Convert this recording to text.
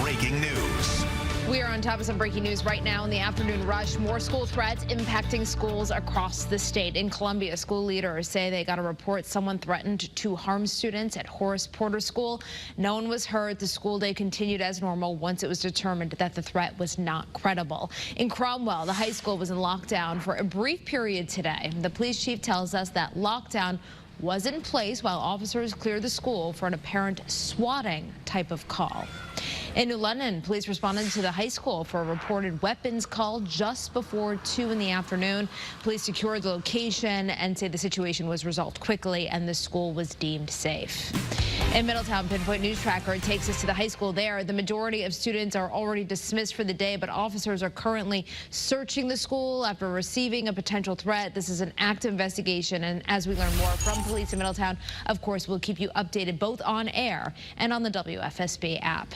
breaking news. We are on top of some breaking news right now in the afternoon rush. More school threats impacting schools across the state. In Columbia, school leaders say they got a report someone threatened to harm students at Horace Porter School. No one was hurt. The school day continued as normal once it was determined that the threat was not credible. In Cromwell, the high school was in lockdown for a brief period today. The police chief tells us that lockdown was in place while officers cleared the school for an apparent swatting type of call. In New London, police responded to the high school for a reported weapons call just before 2 in the afternoon. Police secured the location and say the situation was resolved quickly and the school was deemed safe. In Middletown, Pinpoint News Tracker takes us to the high school there. The majority of students are already dismissed for the day, but officers are currently searching the school after receiving a potential threat. This is an active investigation, and as we learn more from police in Middletown, of course, we'll keep you updated both on air and on the WFSB app.